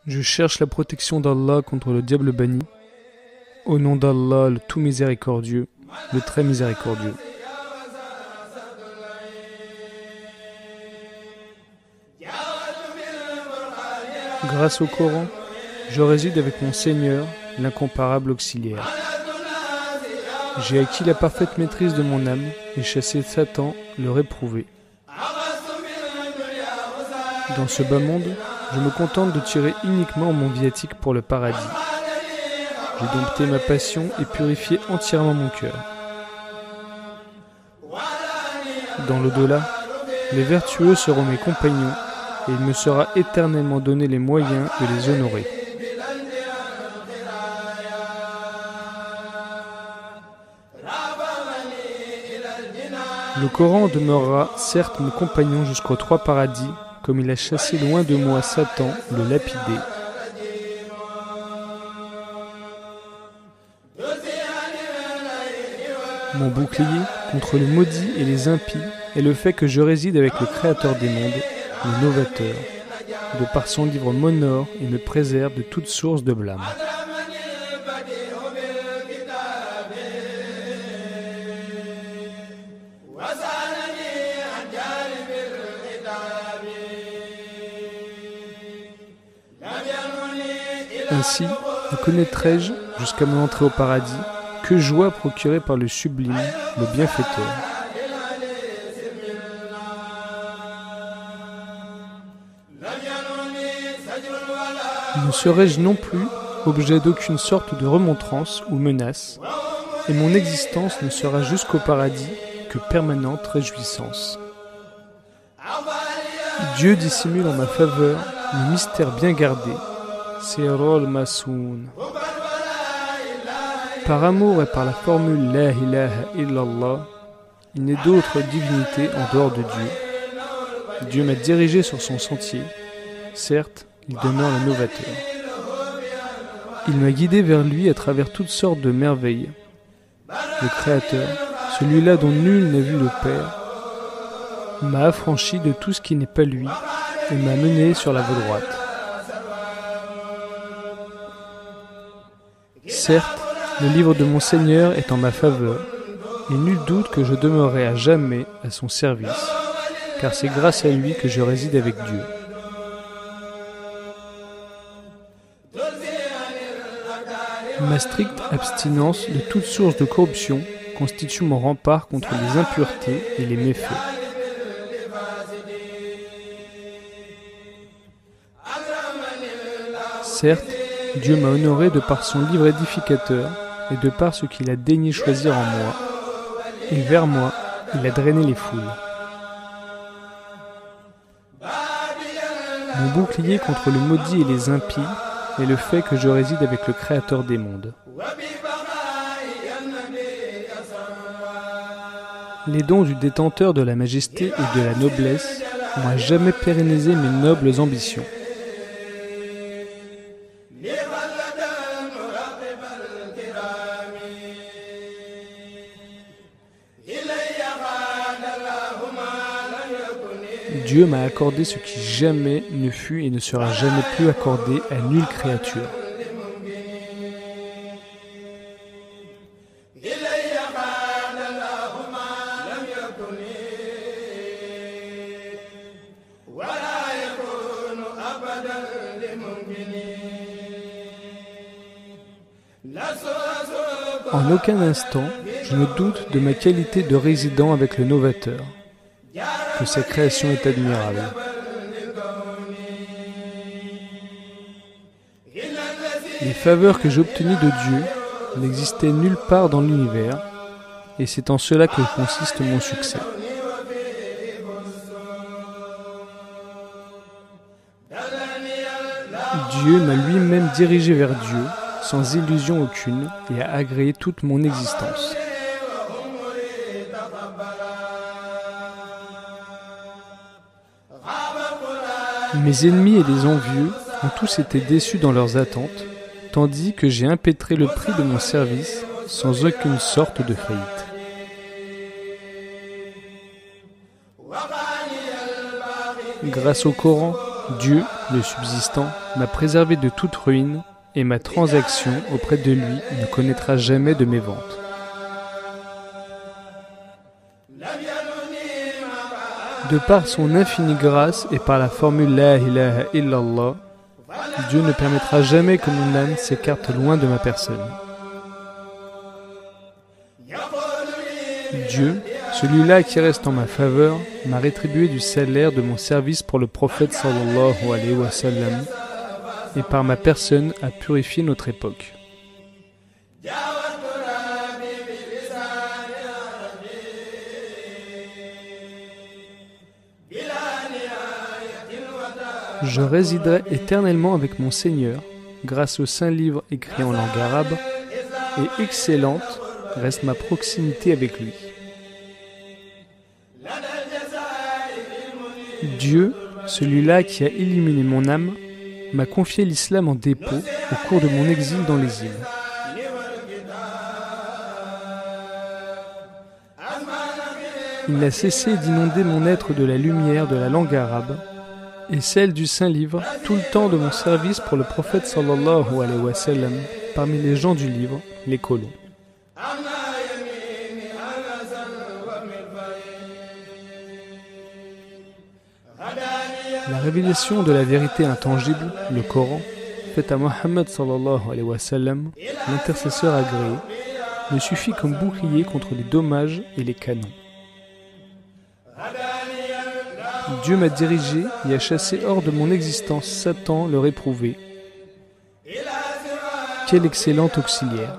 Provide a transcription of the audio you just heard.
Je cherche la protection d'Allah contre le diable banni. Au nom d'Allah, le tout miséricordieux, le très miséricordieux. Grâce au Coran, je réside avec mon Seigneur, l'incomparable auxiliaire. J'ai acquis la parfaite maîtrise de mon âme et chassé Satan, le réprouvé. Dans ce bas monde, je me contente de tirer uniquement mon viatique pour le paradis. J'ai dompté ma passion et purifié entièrement mon cœur. Dans l'au-delà, les vertueux seront mes compagnons et il me sera éternellement donné les moyens de les honorer. Le Coran demeurera certes mon compagnon jusqu'aux 3 paradis, comme il a chassé loin de moi Satan, le lapidé. Mon bouclier contre le maudit et les impies est le fait que je réside avec le Créateur des mondes, le Novateur. De par son livre m'honore et me préserve de toute source de blâme. Ainsi, ne connaîtrai-je, jusqu'à mon entrée au paradis, que joie procurée par le sublime, le bienfaiteur. Ne serai-je non plus objet d'aucune sorte de remontrance ou menace, et mon existence ne sera jusqu'au paradis que permanente réjouissance. Dieu dissimule en ma faveur le mystère bien gardé, Sirol Masoun. Par amour et par la formule La ilaha illallah, il n'est d'autre divinité en dehors de Dieu. Dieu m'a dirigé sur son sentier. Certes, il demeure le novateur. Il m'a guidé vers lui à travers toutes sortes de merveilles. Le Créateur, celui-là dont nul n'a vu le Père, m'a affranchi de tout ce qui n'est pas lui et m'a mené sur la voie droite. Certes, le livre de mon Seigneur est en ma faveur, et nul doute que je demeurerai à jamais à son service, car c'est grâce à lui que je réside avec Dieu. Ma stricte abstinence de toute source de corruption constitue mon rempart contre les impuretés et les méfaits. Certes, Dieu m'a honoré de par son livre édificateur et de par ce qu'il a daigné choisir en moi, et vers moi, il a drainé les foules. Mon bouclier contre le maudit et les impies est le fait que je réside avec le Créateur des mondes. Les dons du détenteur de la majesté et de la noblesse n'ont à jamais pérennisé mes nobles ambitions. Dieu m'a accordé ce qui jamais ne fut et ne sera jamais plus accordé à nulle créature. En aucun instant, je ne doute de ma qualité de résident avec le Novateur, que sa création est admirable. Les faveurs que j'ai obtenues de Dieu n'existaient nulle part dans l'univers, et c'est en cela que consiste mon succès. Dieu m'a lui-même dirigé vers Dieu, sans illusion aucune, et a agréé toute mon existence. Mes ennemis et les envieux ont tous été déçus dans leurs attentes, tandis que j'ai impétré le prix de mon service sans aucune sorte de faillite. Grâce au Coran, Dieu, le subsistant, m'a préservé de toute ruine et ma transaction auprès de lui ne connaîtra jamais de mévente. De par son infinie grâce et par la formule La ilaha illallah, Dieu ne permettra jamais que mon âme s'écarte loin de ma personne. Dieu, celui-là qui reste en ma faveur, m'a rétribué du salaire de mon service pour le prophète sallallahu alayhi wa sallam et par ma personne a purifié notre époque. Je résiderai éternellement avec mon Seigneur grâce au saint livre écrit en langue arabe et excellente reste ma proximité avec lui. Dieu, celui-là qui a illuminé mon âme, m'a confié l'islam en dépôt au cours de mon exil dans les îles. Il n'a cessé d'inonder mon être de la lumière de la langue arabe et celle du Saint-Livre tout le temps de mon service pour le prophète sallallahu alayhi wa sallam parmi les gens du livre, les colons. La révélation de la vérité intangible, le Coran, faite à Mohammed sallallahu alayhi wa sallam, l'intercesseur agréé, me suffit comme bouclier contre les dommages et les canons. Dieu m'a dirigé et a chassé hors de mon existence Satan le réprouvé. Quel excellent auxiliaire!